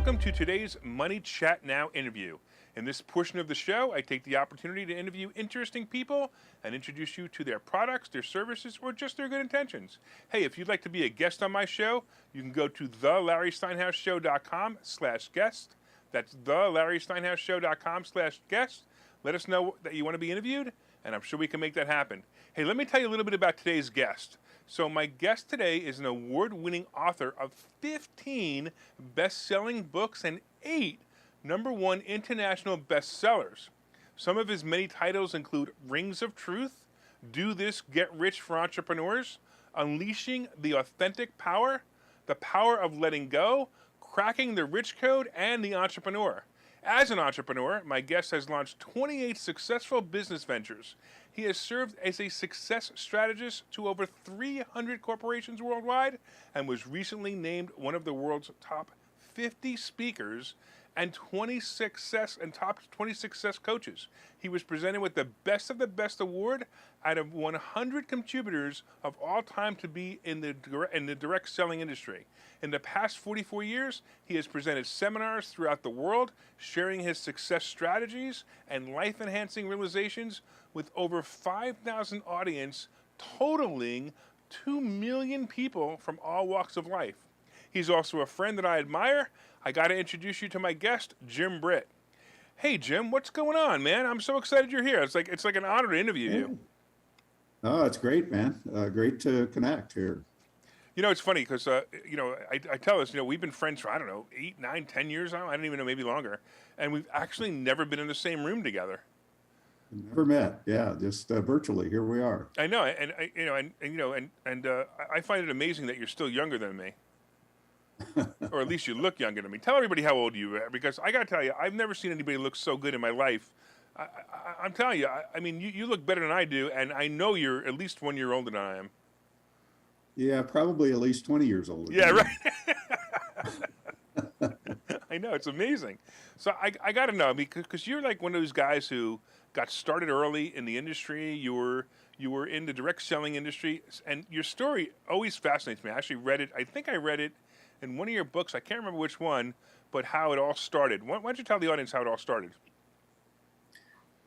welcome to today's Money Chat Now interview. In this portion of the show, I take the opportunity to interview interesting people and introduce you to their products, their services, or just their good intentions. Hey, if you'd like to be a guest on my show, you can go to thelarrysteinhouseshow.com/guest. That's thelarrysteinhouseshow.com/guest. Let us know that you want to be interviewed, and I'm sure we can make that happen. Hey, let me tell you a little bit about today's guest. So my guest today is an award-winning author of 15 best-selling books and 8 #1 international bestsellers. Some of his many titles include Rings of Truth, Do This, Get Rich for Entrepreneurs, Unleashing the Authentic Power, The Power of Letting Go, Cracking the Rich Code, and The Entrepreneur. As an entrepreneur, my guest has launched 28 successful business ventures. He has served as a success strategist to over 300 corporations worldwide and was recently named one of the world's top 50 speakers and top 20 success coaches. He was presented with the Best of the Best award out of 100 contributors of all time to be in the direct selling industry. In the past 44 years, he has presented seminars throughout the world, sharing his success strategies and life-enhancing realizations with over 5,000 audience, totaling 2 million people from all walks of life. He's also a friend that I admire. I got to introduce you to my guest, Jim Britt. Hey, Jim, what's going on, man? I'm so excited you're here. It's like an honor to interview you. Oh, it's great, man. Great to connect here. You know, it's funny because, I tell us, we've been friends for, 8, 9, 10 years now. I don't even know, maybe longer. And we've actually never been in the same room together. Never met. Yeah, just virtually. Here we are. I know. And I find it amazing that you're still younger than me. Or at least you look younger than me. Tell everybody how old you are, because I got to tell you, I've never seen anybody look so good in my life. I'm telling you, you look better than I do, and I know you're at least 1 year older than I am. Yeah, probably at least 20 years older. Yeah, right. I know, it's amazing. So I got to know, because you're like one of those guys who got started early in the industry. You were in the direct selling industry, and your story always fascinates me. I actually read it. I think I read it in one of your books. I can't remember which one, but how it all started. Why don't you tell the audience how it all started?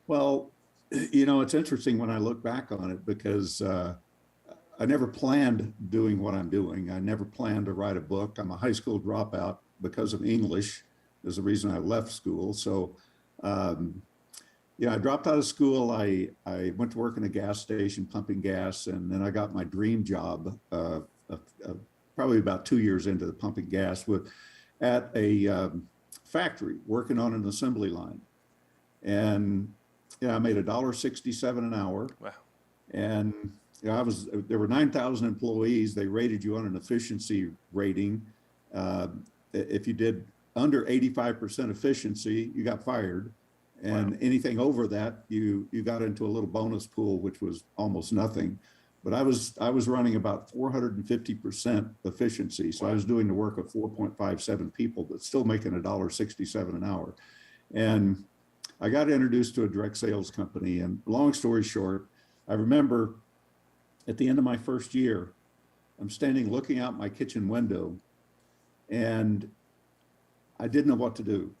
Well, it's interesting when I look back on it, because I never planned doing what I'm doing. I never planned to write a book. I'm a high school dropout because of English. Is the reason I left school. So, I dropped out of school. I went to work in a gas station pumping gas, and then I got my dream job probably about 2 years into the pumping gas at a factory working on an assembly line. And I made $1.67 an hour. Wow. And there were 9,000 employees. They rated you on an efficiency rating. If you did under 85% efficiency, you got fired. And wow. Anything over that, you got into a little bonus pool, which was almost nothing. But I was running about 450% efficiency. So wow. I was doing the work of 4.57 people, but still making $1.67 an hour. And I got introduced to a direct sales company. And long story short, I remember at the end of my first year, I'm standing looking out my kitchen window, and I didn't know what to do.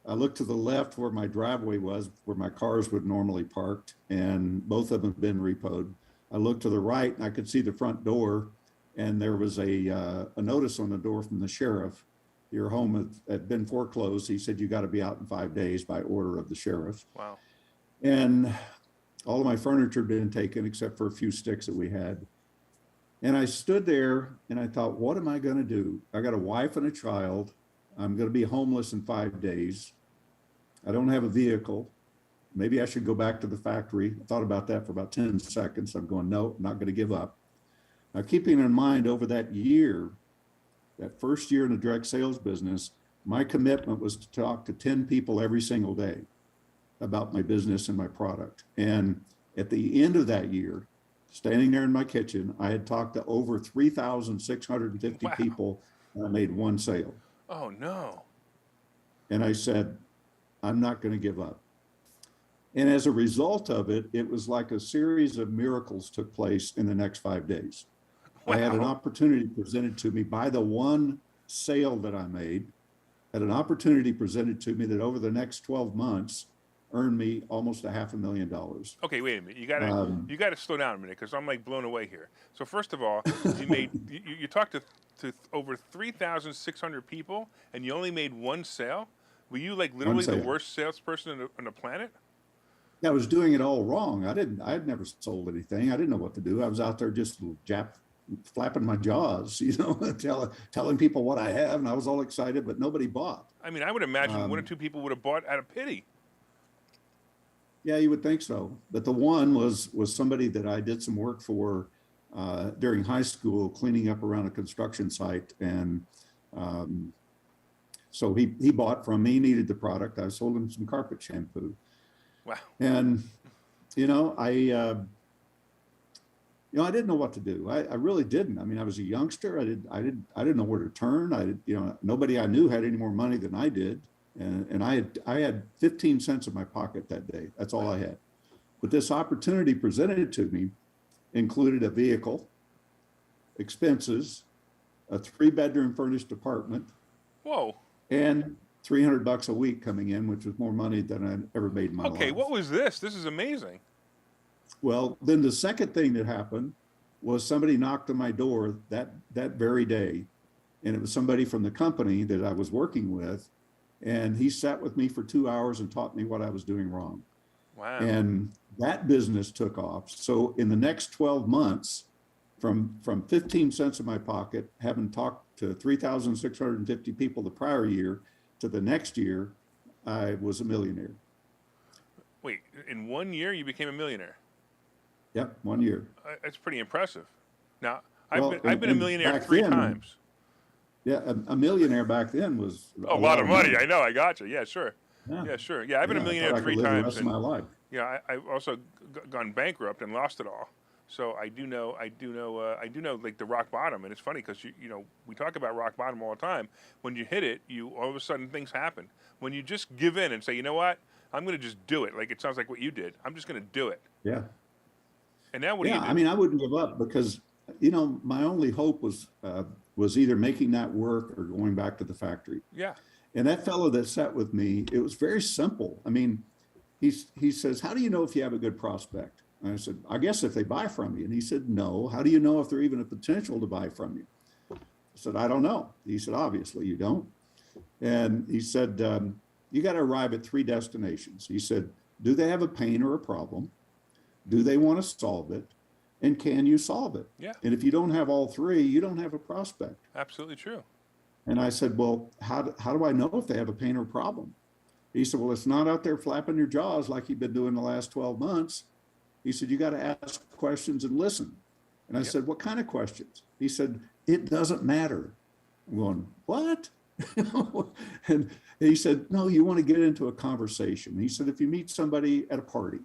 I looked to the left where my driveway was, where my cars would normally parked, and both of them had been repoed. I looked to the right, and I could see the front door, and there was a notice on the door from the sheriff. Your home had been foreclosed. He said, you got to be out in 5 days by order of the sheriff. Wow. And all of my furniture had been taken except for a few sticks that we had. And I stood there and I thought, what am I going to do? I got a wife and a child. I'm going to be homeless in 5 days. I don't have a vehicle. Maybe I should go back to the factory. I thought about that for about 10 seconds. I'm going, no, I'm not going to give up. Now, keeping in mind over that year, that first year in the direct sales business, my commitment was to talk to 10 people every single day about my business and my product. And at the end of that year, standing there in my kitchen, I had talked to over 3,650 wow. people, and I made one sale. Oh, no. And I said, I'm not going to give up. And as a result of it, it was like a series of miracles took place in the next 5 days. Wow. I had an opportunity presented to me by the one sale that I made had an opportunity presented to me that over the next 12 months earned me almost $500,000. Okay, wait a minute. You gotta slow down a minute because I'm like blown away here. So first of all, you talked to over 3,600 people and you only made one sale. Were you like literally the worst salesperson on the planet? Yeah, I was doing it all wrong. I had never sold anything. I didn't know what to do. I was out there just flapping my jaws, telling people what I have, and I was all excited, but nobody bought. I mean, I would imagine one or two people would have bought out of pity. Yeah, you would think so. But the one was somebody that I did some work for during high school, cleaning up around a construction site, and so he bought from me. He needed the product. I sold him some carpet shampoo. Wow. And I didn't know what to do. I really didn't. I mean, I was a youngster. I didn't know where to turn. Nobody I knew had any more money than I did. And I had 15 cents in my pocket that day. That's all I had. But this opportunity presented to me included a vehicle, expenses, a 3-bedroom furnished apartment. Whoa. And $300 a week coming in, which was more money than I'd ever made in my life. Okay, what was this? This is amazing. Well, then the second thing that happened was somebody knocked on my door that very day. And it was somebody from the company that I was working with. And he sat with me for 2 hours and taught me what I was doing wrong. Wow. And that business took off. So in the next 12 months, from 15 cents in my pocket, having talked to 3,650 people the prior year, to the next year, I was a millionaire. Wait, in 1 year you became a millionaire? Yep, 1 year. That's pretty impressive. Now, I've been a millionaire 3 times. Yeah, a millionaire back then was a lot of money. I know. I got you. Yeah, sure. Yeah, sure. Yeah, I've been a millionaire 3 times. The rest of my life. Yeah, I've also gone bankrupt and lost it all. So I do know like the rock bottom. And it's funny because we talk about rock bottom all the time. When you hit it, all of a sudden things happen. When you just give in and say, you know what, I'm going to just do it. Like it sounds like what you did. I'm just going to do it. Yeah. And now what do you do? I mean, I wouldn't give up because my only hope was either making that work or going back to the factory. Yeah. And that fellow that sat with me, it was very simple. I mean, he says, how do you know if you have a good prospect? And I said, I guess if they buy from you. And he said, no. How do you know if they're even a potential to buy from you? I said, I don't know. He said, obviously you don't. And he said, you got to arrive at 3 destinations. He said, do they have a pain or a problem? Do they want to solve it? And can you solve it? Yeah. And if you don't have all 3, you don't have a prospect. Absolutely true. And I said, well, how do I know if they have a pain or problem? He said, well, it's not out there flapping your jaws like you've been doing the last 12 months. He said, you got to ask questions and listen. And I said, what kind of questions? He said, it doesn't matter. I'm going, what? And he said, no, you want to get into a conversation. He said, if you meet somebody at a party,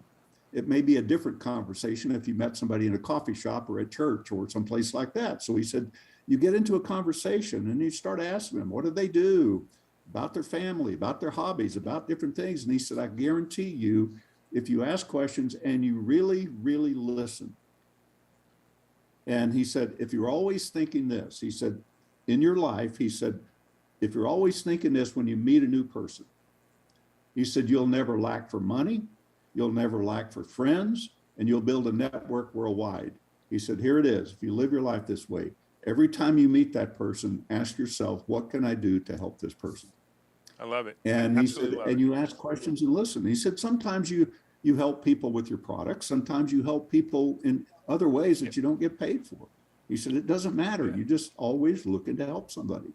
it may be a different conversation if you met somebody in a coffee shop or at church or someplace like that. So he said, you get into a conversation and you start asking them, what do they do about their family, about their hobbies, about different things. And he said, I guarantee you, if you ask questions and you really, really listen. And he said, if you're always thinking this, he said, in your life, he said, if you're always thinking this when you meet a new person, he said, you'll never lack for money. You'll never lack for friends, and you'll build a network worldwide. He said, here it is. If you live your life this way, every time you meet that person, ask yourself, what can I do to help this person? I love it. And he said, and you ask questions and listen. He said, sometimes you help people with your products. Sometimes you help people in other ways that you don't get paid for. He said, it doesn't matter. You just always looking to help somebody.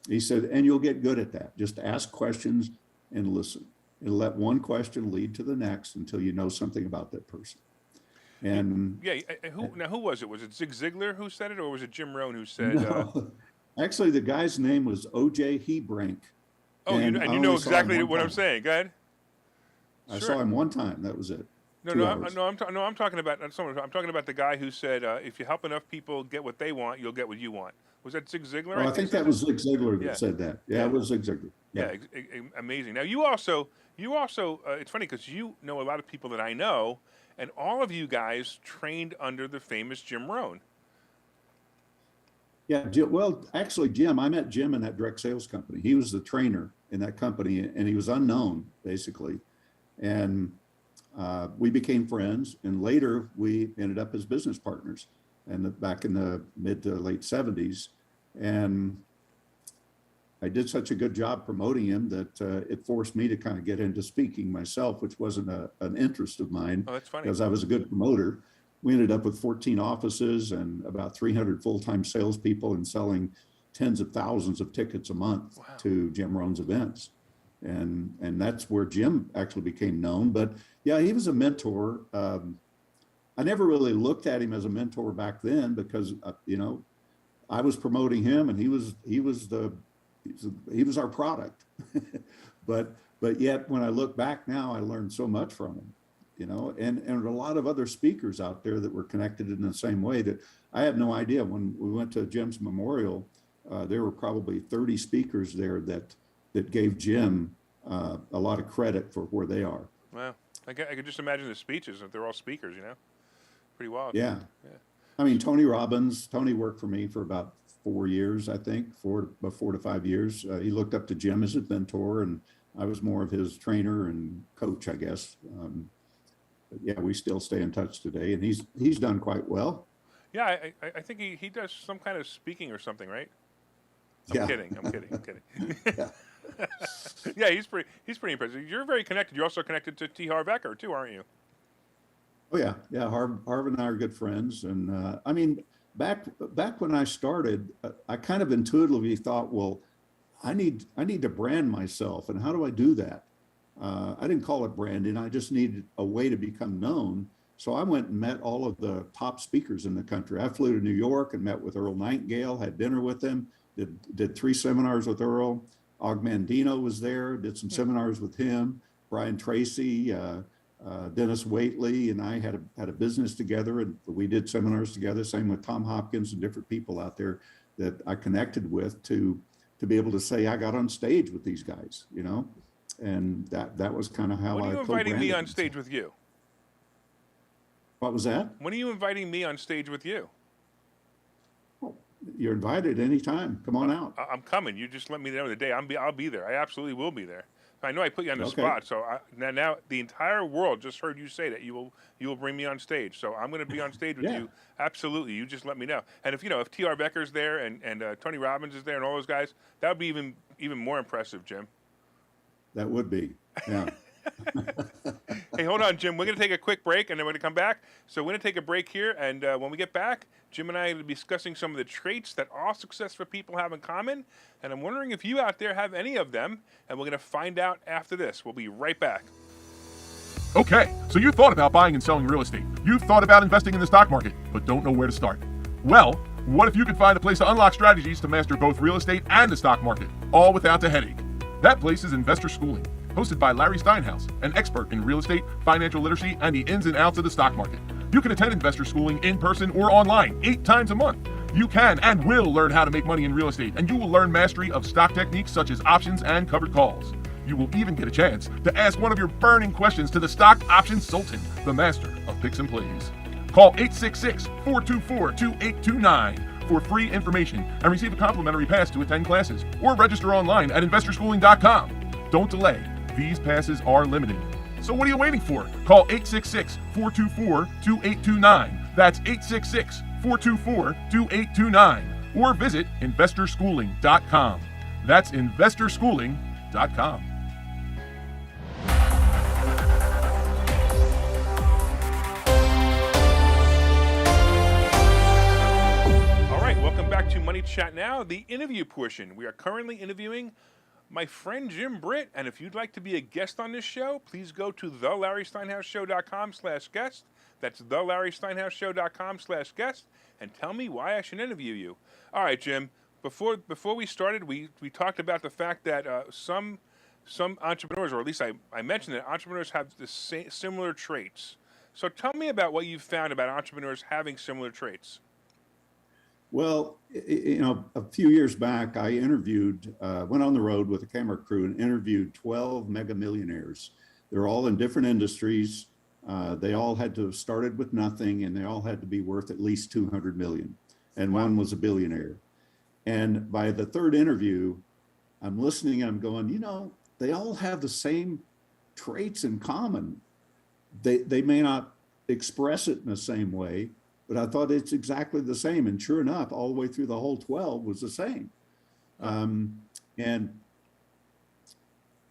He said, and you'll get good at that. Just ask questions and listen. And let one question lead to the next until you know something about that person. And who was it? Was it Zig Ziglar who said it, or was it Jim Rohn who said? No. Actually, the guy's name was O.J. Hebrank. Oh, and you know exactly what I'm saying. Go ahead. I saw him one time. That was it. I'm talking about the guy who said, if you help enough people get what they want, you'll get what you want. Was that Zig Ziglar? I think that was Zig Ziglar that said that. Yeah, it was Zig Ziglar. Yeah, amazing. Now you also, it's funny because you know a lot of people that I know, and all of you guys trained under the famous Jim Rohn. Yeah, well, actually, Jim, I met Jim in that direct sales company. He was the trainer in that company, and he was unknown basically. And we became friends, and later we ended up as business partners, and back in the mid to late '70s. And I did such a good job promoting him that it forced me to kind of get into speaking myself, which wasn't an interest of mine Oh, that's funny. because I was a good promoter. We ended up with 14 offices and about 300 full-time salespeople and selling tens of thousands of tickets a month Wow. to Jim Rohn's events. And that's where Jim actually became known. But yeah, he was a mentor. I never really looked at him as a mentor back then because, I was promoting him and he was our product. but yet when I look back now, I learned so much from him. And a lot of other speakers out there that were connected in the same way that I had no idea. When we went to Jim's memorial, there were probably 30 speakers there that gave Jim a lot of credit for where they are. Wow. I could just imagine the speeches if they're all speakers, Pretty wild. Yeah. I mean, Tony worked for me for about 4 years, I think, 4 to 5 years. He looked up to Jim as a mentor, and I was more of his trainer and coach, I guess. But yeah, we still stay in touch today, and he's done quite well. Yeah, I think he does some kind of speaking or something, right? I'm kidding. Yeah. Yeah, he's pretty impressive. You're very connected. You're also connected to T. Harv Eker too, aren't you? Oh yeah. Harv and I are good friends, and I mean, back when I started, I kind of intuitively thought, well, I need to brand myself, and how do I do that? I didn't call it branding. I just needed a way to become known. So I went and met all of the top speakers in the country. I flew to New York and met with Earl Nightingale, had dinner with him, did 3 seminars with Earl. Og Mandino was there, did some seminars with him. Brian Tracy, Dennis Waitley, and I had a business together, and we did seminars together. Same with Tom Hopkins and different people out there that I connected with to be able to say I got on stage with these guys, and that was kind of how I. When are you inviting me on stage with you? What was that? When are you inviting me on stage with you? Oh, you're invited anytime. Come on out. I'm coming. You just let me know the day. I'll be there. I absolutely will be there. I know I put you on the spot, so now the entire world just heard you say that you will bring me on stage. So I'm going to be on stage with you. Absolutely. You just let me know. And if T. R. Becker's there and Tony Robbins is there and all those guys, that would be even more impressive, Jim. That would be. Yeah. Hey, hold on, Jim. We're going to take a quick break, and then we're going to come back. So we're going to take a break here, and when we get back, Jim and I are going to be discussing some of the traits that all successful people have in common, and I'm wondering if you out there have any of them, and we're going to find out after this. We'll be right back. Okay, so you thought about buying and selling real estate. You've thought about investing in the stock market, but don't know where to start. Well, what if you could find a place to unlock strategies to master both real estate and the stock market, all without the headache? That place is Investor Schooling, hosted by Larry Steinhouse, an expert in real estate, financial literacy, and the ins and outs of the stock market. You can attend Investor Schooling in person or online 8 times a month. You can and will learn how to make money in real estate, and you will learn mastery of stock techniques such as options and covered calls. You will even get a chance to ask one of your burning questions to the stock options sultan, the master of picks and plays. Call 866-424-2829 for free information and receive a complimentary pass to attend classes, or register online at investorschooling.com. Don't delay. These passes are limited. So what are you waiting for? Call 866-424-2829. That's 866-424-2829. Or visit investorschooling.com. That's investorschooling.com. All right, welcome back to Money Chat Now, the interview portion. We are currently interviewing my friend Jim Britt, and if you'd like to be a guest on this show, please go to thelarrysteinhouseshow.com/guest. That's thelarrysteinhouseshow.com/guest, and tell me why I should interview you. All right, Jim. Before we started, we talked about the fact that some entrepreneurs, or at least I mentioned that entrepreneurs have the similar traits. So tell me about what you've found about entrepreneurs having similar traits. Well, a few years back, I went on the road with a camera crew and interviewed 12 mega millionaires. They're all in different industries. They all had to have started with nothing, and they all had to be worth at least 200 million. And one was a billionaire. And by the third interview, I'm listening, I'm going, they all have the same traits in common. They may not express it in the same way, but I thought it's exactly the same. And sure enough, all the way through the whole 12 was the same. And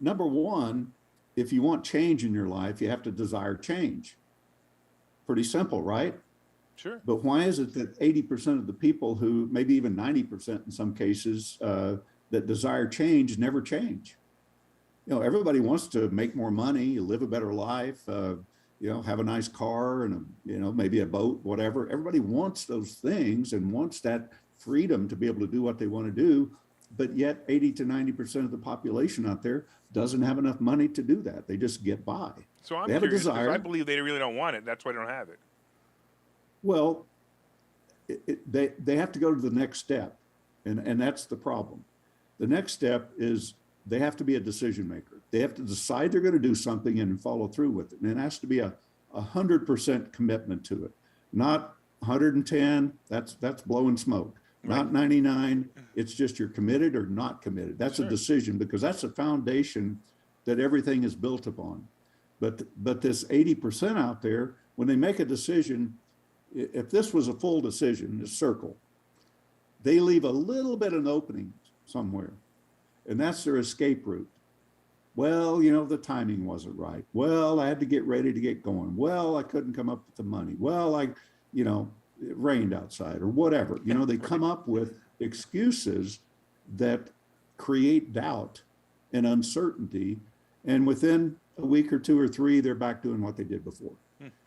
number one, if you want change in your life, you have to desire change. Pretty simple, right? Sure. But why is it that 80% of the people who, maybe even 90% in some cases, that desire change never change? Everybody wants to make more money, live a better life, have a nice car and maybe a boat, whatever. Everybody wants those things and wants that freedom to be able to do what they want to do. But yet 80 to 90% of the population out there doesn't have enough money to do that. They just get by. So I'm they have curious, a desire. I believe they really don't want it. That's why they don't have it. Well, they have to go to the next step. And that's the problem. The next step is they have to be a decision maker. They have to decide they're going to do something and follow through with it. And it has to be a 100% commitment to it, not 110. That's blowing smoke. Right. Not 99. It's just you're committed or not committed. That's a decision, because that's a foundation that everything is built upon. But this 80% out there, when they make a decision, if this was a full decision, a circle, they leave a little bit of an opening somewhere, and that's their escape route. Well, the timing wasn't right. Well, I had to get ready to get going. Well, I couldn't come up with the money. Well, it rained outside or whatever. They come up with excuses that create doubt and uncertainty. And within a week or two or three, they're back doing what they did before.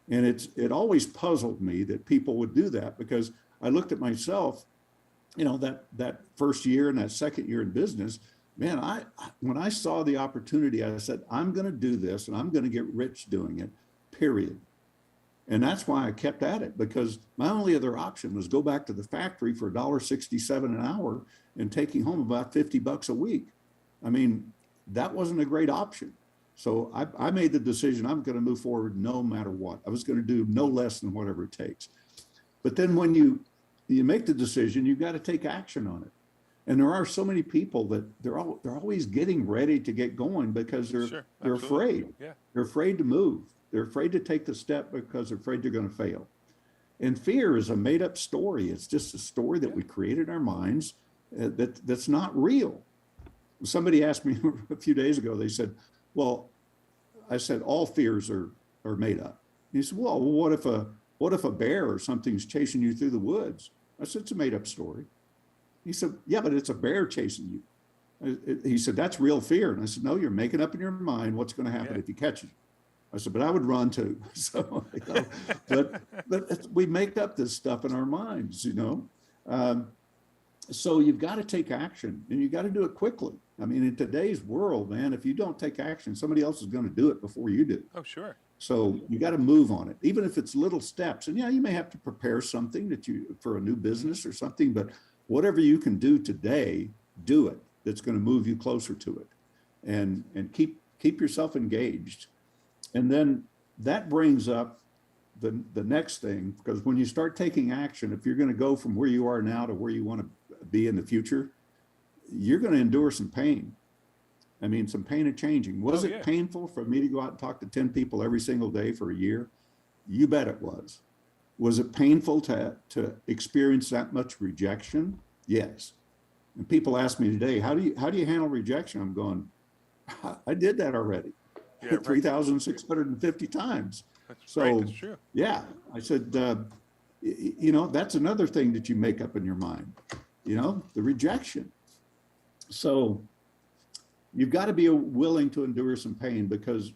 And it always puzzled me that people would do that, because I looked at myself, that first year and that second year in business, man, when I saw the opportunity, I said, I'm going to do this and I'm going to get rich doing it, period. And that's why I kept at it, because my only other option was go back to the factory for $1.67 an hour and taking home about $50 a week. I mean, that wasn't a great option. So I made the decision, I'm going to move forward no matter what. I was going to do no less than whatever it takes. But then when you make the decision, you've got to take action on it. And there are so many people that they're always getting ready to get going because they're afraid. Yeah. They're afraid to move. They're afraid to take the step because they're afraid they're going to fail. And fear is a made up story. It's just a story that we create in our minds that's not real. Somebody asked me a few days ago, they said, well, I said, all fears are made up. And he said, well, what if a bear or something's chasing you through the woods? I said, it's a made up story. He said, yeah, but it's a bear chasing you. He said, that's real fear. And I said, no, you're making up in your mind what's going to happen if you catch it. I said, but I would run too. So, but we make up this stuff in our minds, So you've got to take action, and you got to do it quickly. I mean, in today's world, man, if you don't take action, somebody else is going to do it before you do. Oh, sure. So you got to move on it, even if it's little steps. And you may have to prepare something for a new business or something, but whatever you can do today, do it. That's going to move you closer to it, and keep yourself engaged. And then that brings up the next thing, because when you start taking action, if you're going to go from where you are now to where you want to be in the future, you're going to endure some pain. I mean, some pain of changing. Was it painful for me to go out and talk to 10 people every single day for a year? You bet it was. Was it painful to experience that much rejection? Yes. And people ask me today, how do you handle rejection? I'm going, I did that already. 3,650 times. That's right, that's true. Yeah, I said, that's another thing that you make up in your mind, the rejection. So you've got to be willing to endure some pain, because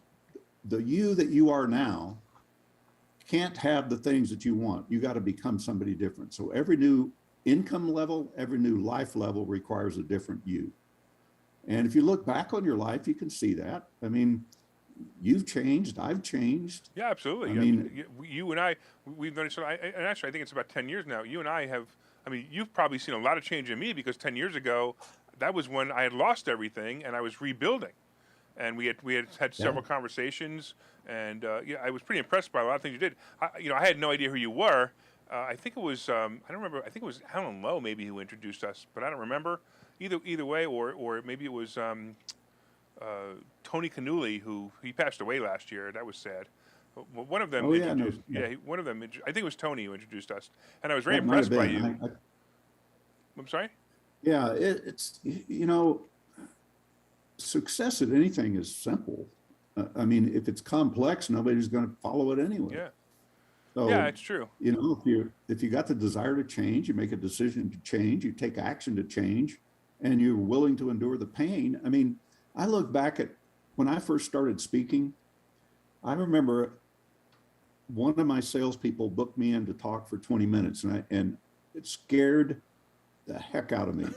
the you that you are now can't have the things that you want. You got to become somebody different. So every new income level, every new life level requires a different you. And if you look back on your life, you can see that. I mean, you've changed. I've changed. Yeah, absolutely. I mean, you and I, we've done it. So and actually, I think it's about 10 years now. You and I have. I mean, you've probably seen a lot of change in me, because 10 years ago, that was when I had lost everything and I was rebuilding. And we had several conversations, and I was pretty impressed by a lot of things you did. I had no idea who you were, I think it was I don't remember. I think it was Alan Lowe maybe who introduced us, but I don't remember. Either way, or maybe it was Tony Canuli, who he passed away last year. That was sad. One of them Oh yeah, no, introduced. yeah, Yeah, one of them. I think it was Tony who introduced us, and I was very that might have impressed by been. you. I'm sorry. Yeah, it's success at anything is simple. I mean, if it's complex, nobody's going to follow it anyway. Yeah. So, Yeah, it's true. if you got the desire to change, you make a decision to change, you take action to change, and you're willing to endure the pain. I mean, I look back at when I first started speaking. I remember one of my salespeople booked me in to talk for 20 minutes, and it scared the heck out of me.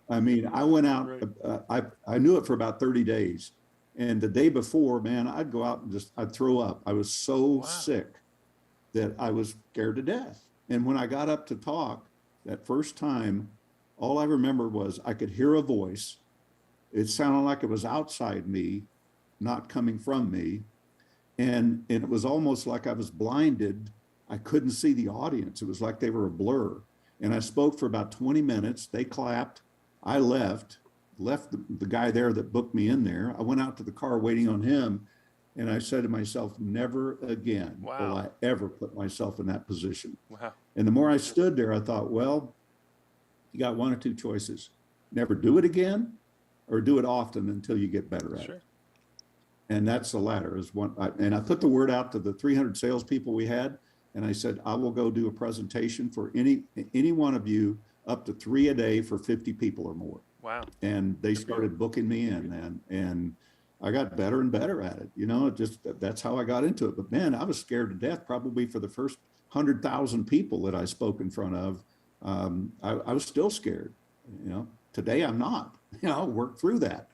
I mean, I went out. Right. I knew it for about 30 days, and the day before, man, I'd go out and I'd throw up. I was so Wow. sick that I was scared to death. And when I got up to talk that first time, all I remember was I could hear a voice. It sounded like it was outside me, not coming from me. And it was almost like I was blinded. I couldn't see the audience. It was like they were a blur. And I spoke for about 20 minutes. They clapped. I left the guy there that booked me in there. I went out to the car waiting on him. And I said to myself, never again Wow. will I ever put myself in that position. Wow. And the more I stood there, I thought, well, you got one or two choices. Never do it again, or do it often until you get better at it. And that's the latter. And I put the word out to the 300 salespeople we had, and I said, I will go do a presentation for any one of you up to 3 a day for 50 people or more. Wow. And they started booking me in, and I got better and better at it. That's how I got into it. But man, I was scared to death probably for the first 100,000 people that I spoke in front of. I was still scared. Today I'm not. Work through that.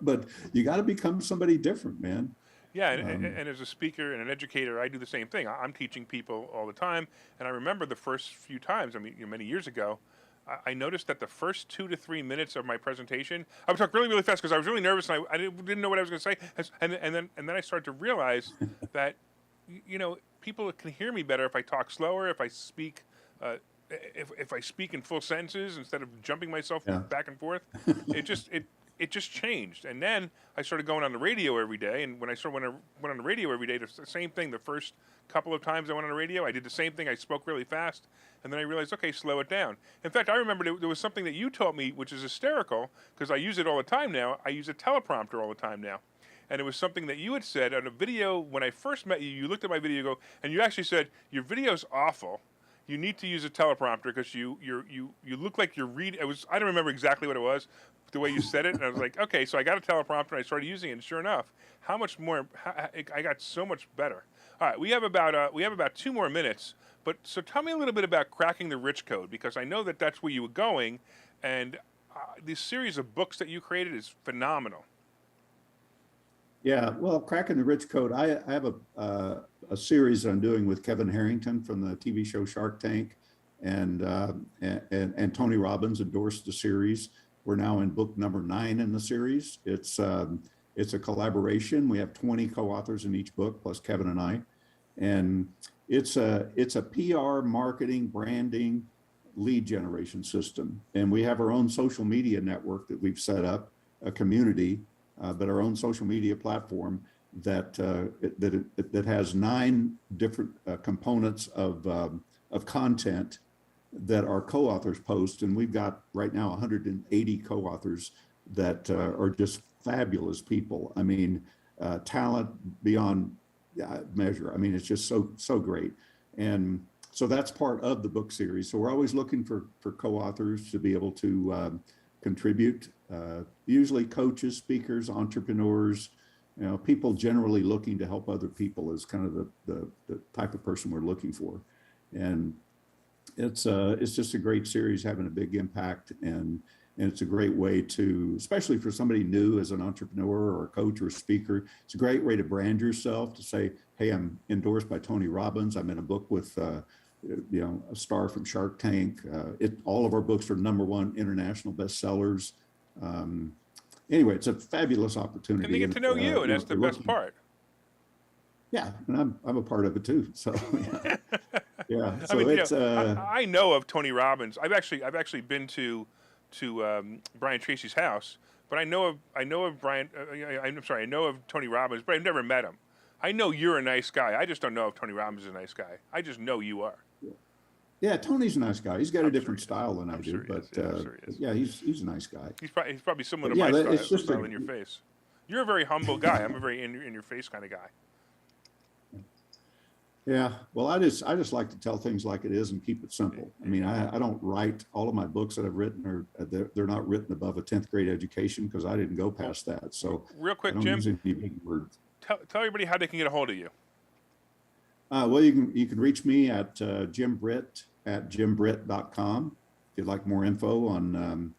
But you got to become somebody different, man. Yeah, and as a speaker and an educator, I do the same thing. I'm teaching people all the time, and I remember the first few times. I mean, many years ago, I noticed that the first 2 to 3 minutes of my presentation, I would talk really, really fast because I was really nervous and I didn't know what I was going to say. And then I started to realize that people can hear me better if I talk slower, if I speak. If I speak in full sentences instead of jumping myself back and forth. It just changed. And then I started going on the radio every day. And when I went on the radio every day, the same thing. The first couple of times I went on the radio, I did the same thing. I spoke really fast. And then I realized, okay, slow it down. In fact, I remember there was something that you taught me, which is hysterical, because I use it all the time now. I use a teleprompter all the time now. And it was something that you had said on a video when I first met you. You looked at my video and you actually said, your video's awful. You need to use a teleprompter because you look like you're reading. I don't remember exactly what it was, the way you said it, and I was like, okay, so I got a teleprompter and I started using it, and sure enough, how much more I got so much better. All right, we have about 2 more minutes, but so tell me a little bit about Cracking the Rich Code, because I know that that's where you were going, and this series of books that you created is phenomenal. Yeah, well, Cracking the Rich Code, I have a series I'm doing with Kevin Harrington from the TV show Shark Tank, and Tony Robbins endorsed the series. We're now in book number 9 in the series. It's a collaboration. We have 20 co-authors in each book, plus Kevin and I, and it's a PR, marketing, branding, lead generation system. And we have our own social media network that we've set up, a community, but our own social media platform that has 9 different components of content that our co-authors post. And we've got right now 180 co-authors that are just fabulous people. I mean, talent beyond measure. I mean, it's just so great. And so that's part of the book series. So we're always looking for co-authors to be able to contribute, usually coaches, speakers, entrepreneurs, people generally looking to help other people is kind of the type of person we're looking for. And it's just a great series, having a big impact, and it's a great way to, especially for somebody new as an entrepreneur or a coach or a speaker, it's a great way to brand yourself, to say, hey, I'm endorsed by Tony Robbins. I'm in a book with a star from Shark Tank. All of our books are #1 international bestsellers. Anyway, it's a fabulous opportunity. And they get to know you, and that's the best part. Yeah, and I'm a part of it too. So, yeah. Yeah. I So mean, it's I know of Tony Robbins. I've actually been to Brian Tracy's house, but I know of Brian. I'm sorry, I know of Tony Robbins, but I've never met him. I know you're a nice guy. I just don't know if Tony Robbins is a nice guy. I just know you are. yeah, Tony's a nice guy. He's got a I'm sure different he is. style than I I'm do, sure he but is. Yeah, I'm sure he is. yeah, he's a nice guy. He's probably similar But to yeah, my it's just style in your face. You're a very humble guy. I'm a very in your face kind of guy. Yeah, well, I just like to tell things like it is and keep it simple. I mean, I don't write all of my books that I've written are they're not written above a 10th grade education because I didn't go past that. So Real I quick, don't Jim, use any big words. tell everybody how they can get a hold of you. Well, you can reach me at Jim Britt at jimbritt.com if you'd like more info on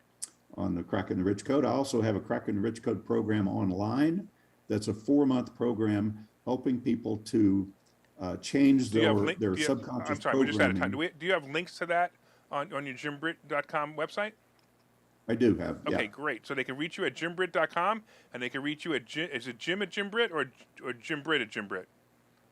the Cracking the Rich Code. I also have a Cracking the Rich Code program online. That's a 4-month program helping people to change their subconscious I'm sorry, we're just out of time. programming. Do you have links to that on your jimbritt.com website? I do have. Okay, Yeah. great. So they can reach you at jimbritt.com, and they can reach you at is it Jim at Jim Britt or Jim Britt at Jim Britt?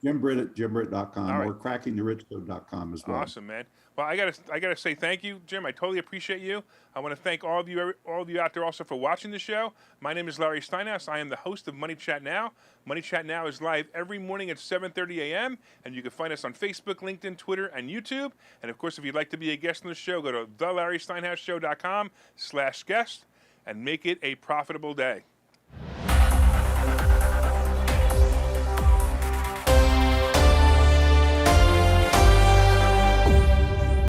Jim Britt at jimbritt.com All right. or crackingtherichcode.com as well. Awesome, man. Well, I gotta say thank you, Jim. I totally appreciate you. I want to thank all of you out there also for watching the show. My name is Larry Steinhouse. I am the host of Money Chat Now. Money Chat Now is live every morning at 7:30 a.m. and you can find us on Facebook, LinkedIn, Twitter, and YouTube. And of course, if you'd like to be a guest on the show, go to thelarrysteinhouseshow.com/guest and make it a profitable day.